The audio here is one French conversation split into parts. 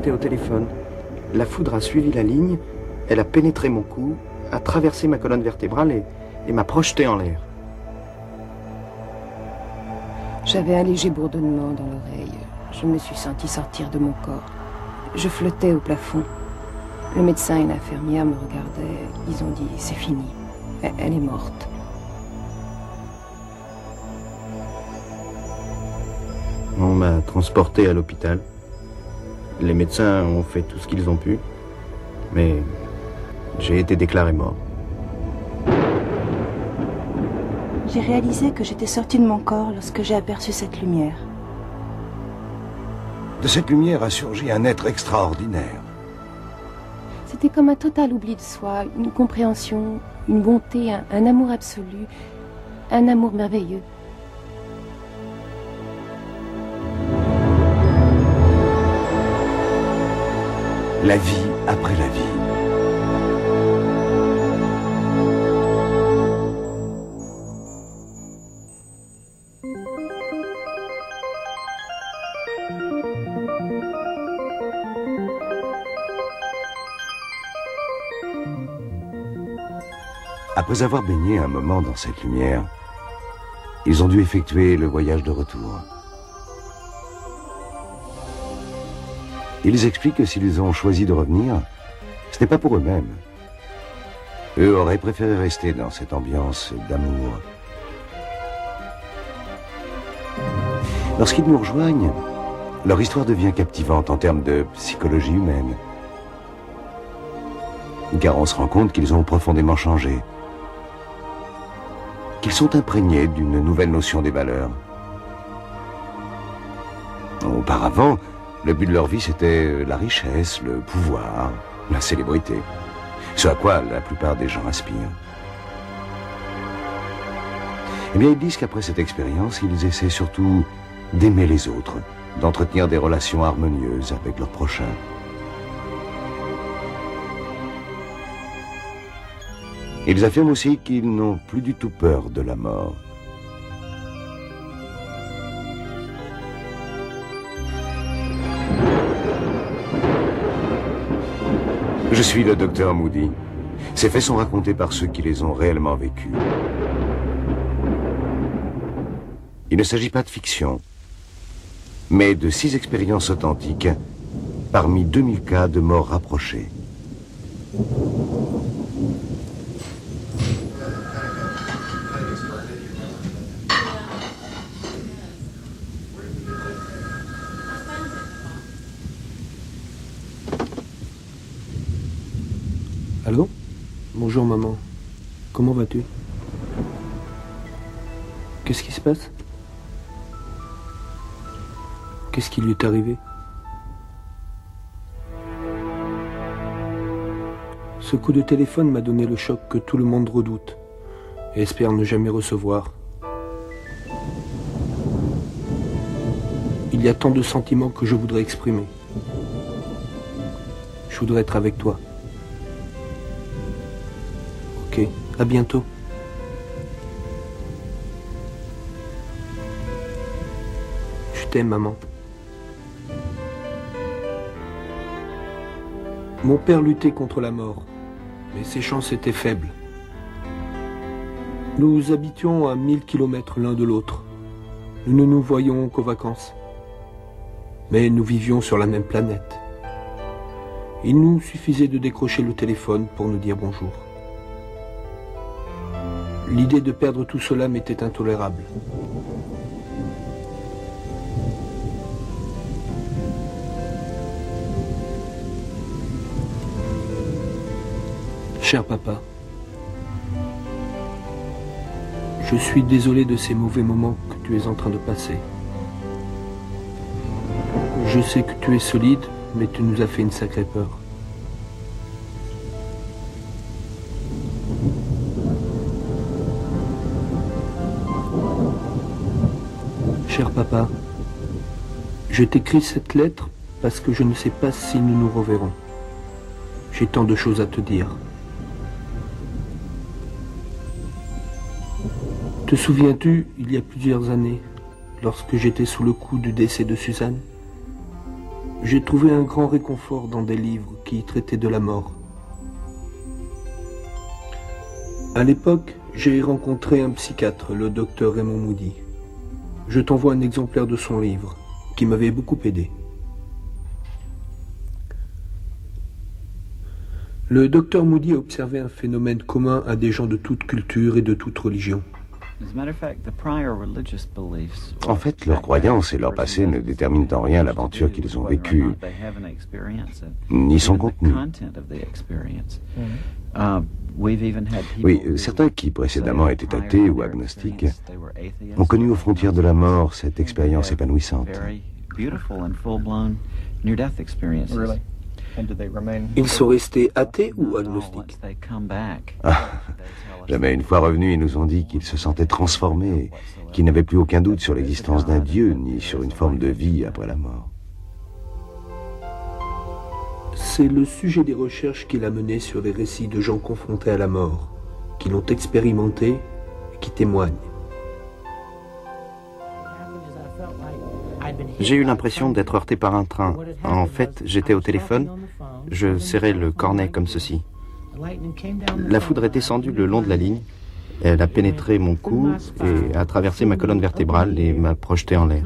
j'étais au téléphone. La foudre a suivi la ligne, elle a pénétré mon cou, a traversé ma colonne vertébrale et m'a projeté en l'air. J'avais un léger bourdonnement dans l'oreille. Je me suis sentie sortir de mon corps. Je flottais au plafond. Le médecin et l'infirmière me regardaient. Ils ont dit, c'est fini. Elle est morte. On m'a transporté à l'hôpital. Les médecins ont fait tout ce qu'ils ont pu, mais j'ai été déclaré mort. J'ai réalisé que j'étais sortie de mon corps lorsque j'ai aperçu cette lumière. De cette lumière a surgi un être extraordinaire. C'était comme un total oubli de soi, une compréhension, une bonté, un amour absolu, un amour merveilleux. La vie après la vie. Après avoir baigné un moment dans cette lumière, ils ont dû effectuer le voyage de retour. Ils expliquent que s'ils ont choisi de revenir, ce n'est pas pour eux-mêmes. Eux auraient préféré rester dans cette ambiance d'amour. Lorsqu'ils nous rejoignent, leur histoire devient captivante en termes de psychologie humaine. Car on se rend compte qu'ils ont profondément changé. Qu'ils sont imprégnés d'une nouvelle notion des valeurs. Auparavant, le but de leur vie, c'était la richesse, le pouvoir, la célébrité. Ce à quoi la plupart des gens aspirent. Eh bien, ils disent qu'après cette expérience, ils essaient surtout d'aimer les autres, d'entretenir des relations harmonieuses avec leurs prochains. Ils affirment aussi qu'ils n'ont plus du tout peur de la mort. Je suis le docteur Moody. Ces faits sont racontés par ceux qui les ont réellement vécus. Il ne s'agit pas de fiction, mais de 6 expériences authentiques parmi 2000 cas de mort rapprochée. Allô? Bonjour maman. Comment vas-tu? Qu'est-ce qui se passe? Qu'est-ce qui lui est arrivé? Ce coup de téléphone m'a donné le choc que tout le monde redoute et espère ne jamais recevoir. Il y a tant de sentiments que je voudrais exprimer. Je voudrais être avec toi. Ok, à bientôt. Je t'aime, maman. Mon père luttait contre la mort, mais ses chances étaient faibles. Nous habitions à 1000 kilomètres l'un de l'autre. Nous ne nous voyions qu'aux vacances. Mais nous vivions sur la même planète. Il nous suffisait de décrocher le téléphone pour nous dire bonjour. L'idée de perdre tout cela m'était intolérable. Cher papa, je suis désolé de ces mauvais moments que tu es en train de passer. Je sais que tu es solide, mais tu nous as fait une sacrée peur. Cher papa, je t'écris cette lettre parce que je ne sais pas si nous nous reverrons. J'ai tant de choses à te dire. Te souviens-tu, il y a plusieurs années, lorsque j'étais sous le coup du décès de Suzanne? J'ai trouvé un grand réconfort dans des livres qui traitaient de la mort. À l'époque, j'ai rencontré un psychiatre, le docteur Raymond Moody. Je t'envoie un exemplaire de son livre, qui m'avait beaucoup aidé. Le docteur Moody a observé un phénomène commun à des gens de toute culture et de toute religion. En fait, leurs croyances et leur passé ne déterminent en rien l'aventure qu'ils ont vécue, ni son contenu. Oui, certains qui précédemment étaient athées ou agnostiques ont connu aux frontières de la mort cette expérience épanouissante. Ils sont restés athées ou agnostiques? Jamais une fois revenus, ils nous ont dit qu'ils se sentaient transformés, qu'ils n'avaient plus aucun doute sur l'existence d'un Dieu, ni sur une forme de vie après la mort. C'est le sujet des recherches qu'il a menées sur les récits de gens confrontés à la mort, qui l'ont expérimenté et qui témoignent. J'ai eu l'impression d'être heurté par un train. En fait, j'étais au téléphone, je serrais le cornet comme ceci. La foudre est descendue le long de la ligne, elle a pénétré mon cou et a traversé ma colonne vertébrale et m'a projeté en l'air.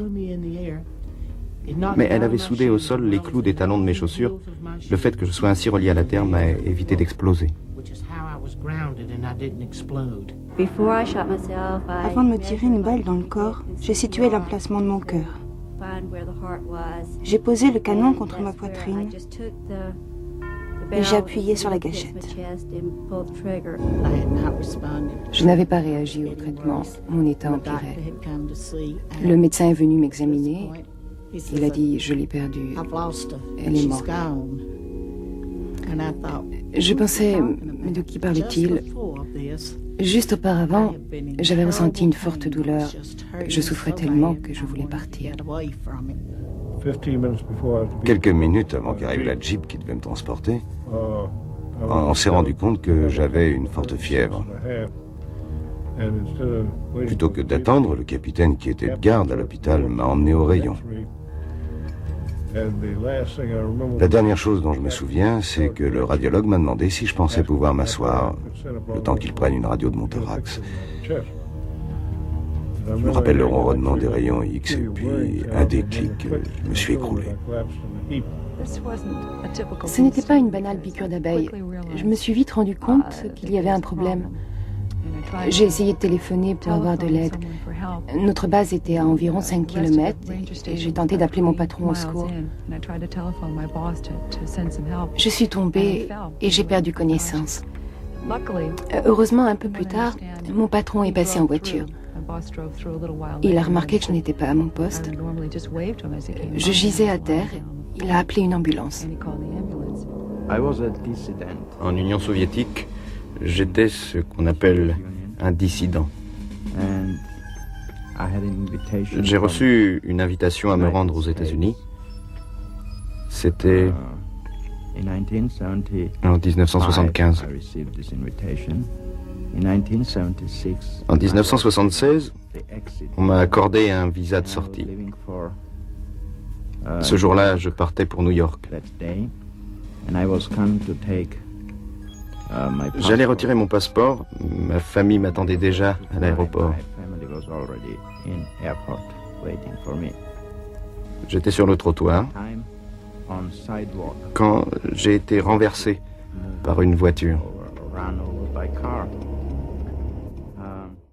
Mais elle avait soudé au sol les clous des talons de mes chaussures. Le fait que je sois ainsi relié à la terre m'a évité d'exploser. Avant de me tirer une balle dans le corps, j'ai situé l'emplacement de mon cœur. J'ai posé le canon contre ma poitrine et j'ai appuyé sur la gâchette. Je n'avais pas réagi au traitement, mon état empirait. Le médecin est venu m'examiner. Il a dit, je l'ai perdue, elle est morte. Je pensais, mais de qui parlait-il? Juste auparavant, j'avais ressenti une forte douleur. Je souffrais tellement que je voulais partir. Quelques minutes avant qu'arrive la Jeep qui devait me transporter, on s'est rendu compte que j'avais une forte fièvre. Plutôt que d'attendre, le capitaine qui était de garde à l'hôpital m'a emmené au rayon. La dernière chose dont je me souviens, c'est que le radiologue m'a demandé si je pensais pouvoir m'asseoir le temps qu'il prenne une radio de mon thorax. Je me rappelle le ronronnement des rayons X et puis un déclic, je me suis écroulé. Ce n'était pas une banale piqûre d'abeille. Je me suis vite rendu compte qu'il y avait un problème. J'ai essayé de téléphoner pour avoir de l'aide. Notre base était à environ 5 km et j'ai tenté d'appeler mon patron au secours. Je suis tombée et j'ai perdu connaissance. Heureusement, un peu plus tard, mon patron est passé en voiture. Il a remarqué que je n'étais pas à mon poste. Je gisais à terre. Il a appelé une ambulance. En Union soviétique, j'étais ce qu'on appelle un dissident. J'ai reçu une invitation à me rendre aux États-Unis. C'était en 1975. En 1976, on m'a accordé un visa de sortie. Ce jour-là, je partais pour New York. J'allais retirer mon passeport. Ma famille m'attendait déjà à l'aéroport. J'étais sur le trottoir quand j'ai été renversé par une voiture.